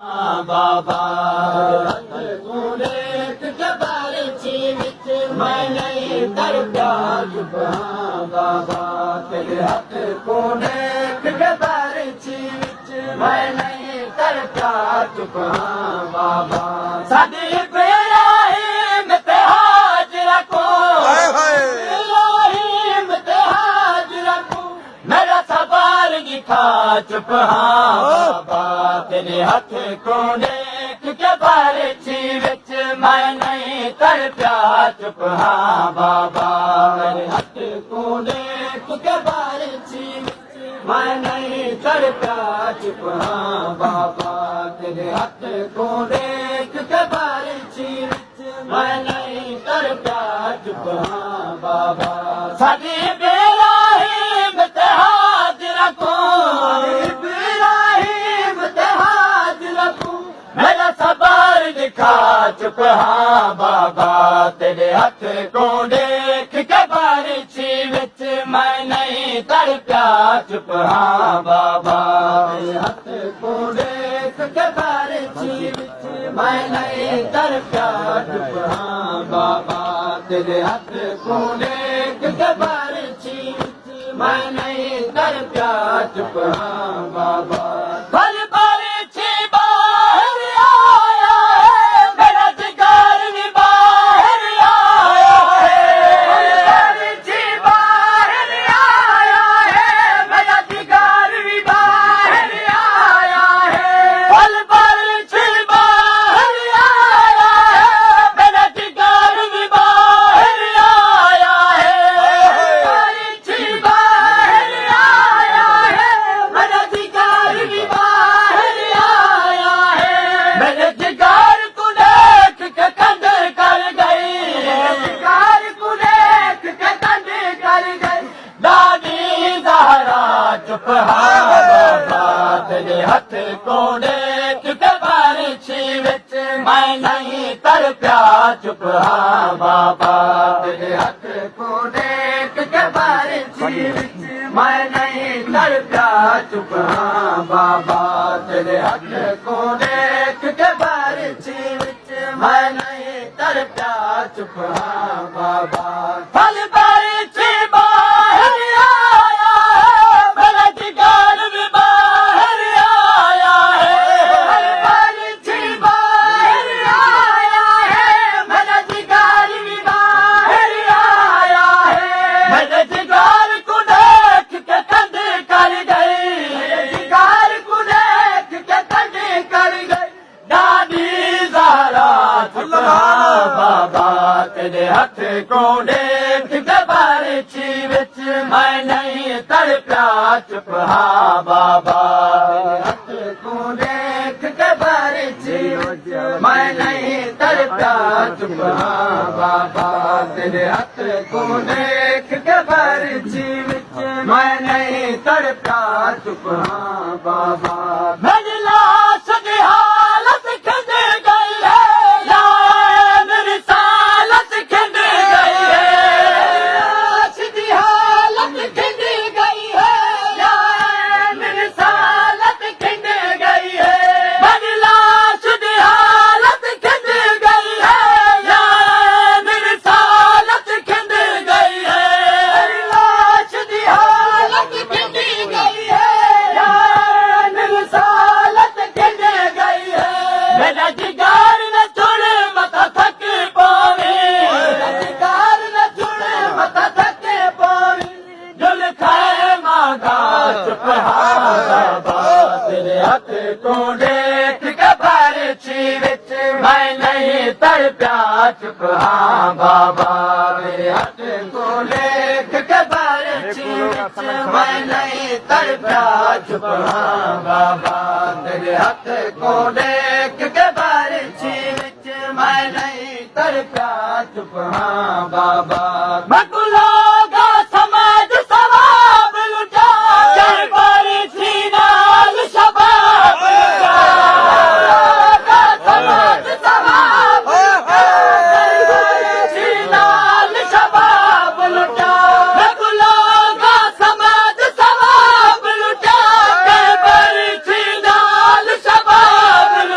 बाबा तूं देख जबर छी विच मैं नहीं करता चुप हाँ बाबा तेरे हथ को देख जबर छी विच मैं नहीं करता चुप हाँ बाबा साडी इब्राहिम ते हाजरा को इब्राहिम ते हाजरा को मेरा सवाल दिखा चुप हाँ बाबा तेरे हथ को देख के बारिशी विच मैं नहीं कर प्या चुप हाँ बाबा मेरे हथ को देख के बारिशी विच मैं नहीं कर प्या चुप हाँ बाबा तेरे हथ को देख के बारिशी विच मैं नहीं कर प्या चुप हाँ बाबा साडी इब्राहिम ते हाजरा को मेरा सबर दिखा चुप हाँ बाबा तेरे हथ को देख के बारिशी विच मैं नहीं तर प्या चुप हाँ बाबा तेरे हथ को देख के बारिशी विच मैं नहीं तर प्या चुप हाँ बाबा तेरे हथ को देख के बारिशी विच मैं नहीं तर प्या चुप हाँ बाबा चुप हाँ बाबा तेरे हथ को देख के बारिशी विच मैं नहीं तर प्या चुप हाँ बाबा तेरे हथ को देख के बारिशी विच मैं नहीं तर प्या चुप हाँ बाबा तेरे हथ को देख के बारिशी विच मैं नहीं तर प्या चुप हाँ बाबा फल बारिशी बाहर आया मेरा जिगर भी बाहर आया है फल बारिशी बाहर आया है मेरा जिगर भी बाहर आया है मेरे जिगर को देख के कंध कर गई मेरे जिगर को देख के कंध कर गई दादी ज़हरा चुप हाँ बाबा तेरे हथ को देख के बारिशी विच मैं नहीं तर प्या चुप हाँ बाबा तेरे हथ को देख के बारिशी विच मैं नहीं तर प्या चुप हाँ बाबा तेरे हथ को देख के बारिशी विच मैं नहीं तर प्या चुप हाँ बाबा मेरी लाश की हालत खिंड गई है या मेरी सालत खिंड गई है लाश की हालत खिंड गई है या मेरी सालत खिंड गई है मेरी लाश की हालत खिंड गई है या मेरी सालत खिंड गई है मेरी लाश की हालत खिंड गई है या मेरी सालत खिंड गई है मेरा जिगर न छोड़े मता थक पावे मेरा जिगर न छोड़े मता थक पावे जुल खाए मांगा चुप हाँ बाबा तेरे हथ को देख के बारिशी विच मैं नहीं तर प्या चुप हाँ बाबा तेरे हथ को देख के बारिशी विच मैं नहीं तर प्या चुप हाँ बाबा तेरे हथ को देख के बारिशी विच मैं नहीं तर प्या चुप हाँ बाबा मकुलागा समझ सवाब लुटा कर बारिशी नाल शबाब लुटा समझ सवाब लुटा कर बारिशी नाल शबाब लुटा मकुलागा समझ सवाब लुटा कर बारिशी नाल शबाब लुटा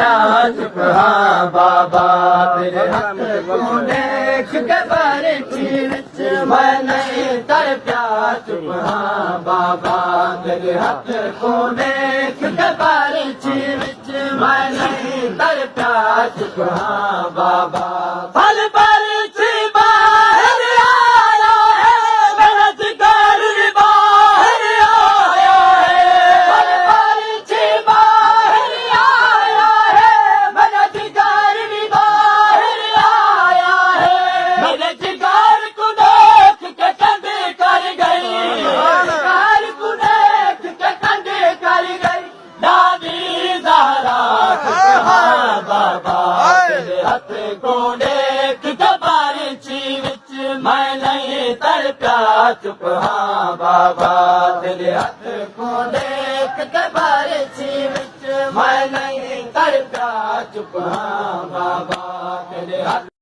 ਪਿਆ ਚੁੱਪ ਹਾਂ ਬਾਬਾ ਤੇਰੇ ਹੱਥ ਕੋ ਦੇਖ ਕੇ ਬਾਰਿਸ਼ੀ ਵਿੱਚ ਮੈਂ ਨਹੀਂ ਤਰ ਪਿਆ ਚੁੱਪ ਹਾਂ ਬਾਬਾ ਤੇਰੇ ਹੱਥ ਕੋ ਦੇਖ ਕੇ ਬਾਰਿਸ਼ੀ ਵਿੱਚ ਮੈਂ ਨਹੀਂ ਤਰ ਪਿਆ ਚੁੱਪ ਹਾਂ ਬਾਬਾ ਫਲ ਬਾਰਿਸ਼ੀ ਬਾਹਰ ਆਇਆ ਹੈ ਮੇਰਾ ਜਿਗਰ ਵੀ ਬਾਹਰ ਆਇਆ ਹੈ ਫਲ ਬਾਰਿਸ਼ੀ ਬਾਹਰ ਆਇਆ ਹੈ ਮੇਰਾ ਜਿਗਰ ਵੀ ਬਾਹਰ ਆਇਆ ਹੈ ਮੇਰੇ ਜਿਗਰ ਕੋ ਦੇਖ ਕੇ ਕੰਦੇ ਕਰ ਗਈ ਜਿਗਰ ਕੋ ਦੇਖ ਕੇ ਕੰਦੇ ਕਰ ਗਈ ਦਾਦੀ ਜ਼ਹਰਾ ਹਾਂ ਬਾਬਾ ਤੇਰੇ ਹੱਥ ਕੋ ਦੇਖ ਕੇ ਬਾਰਿਸ਼ੀ ਵਿੱਚ ਮੈਂ ਨਹੀਂ ਤਰ ਪਿਆ ਚੁੱਪ ਹਾਂ ਬਾਬਾ ਤੇਰੇ ਹੱਥ ਕੋ ਦੇਖ ਕੇ ਬਾਰਿਸ਼ੀ ਵਿੱਚ ਮੈਂ ਨਹੀਂ ਤਰ ਪਿਆ ਚੁੱਪ ਹਾਂ ਬਾਬਾ ਤੇਰੇ ਹੱਥ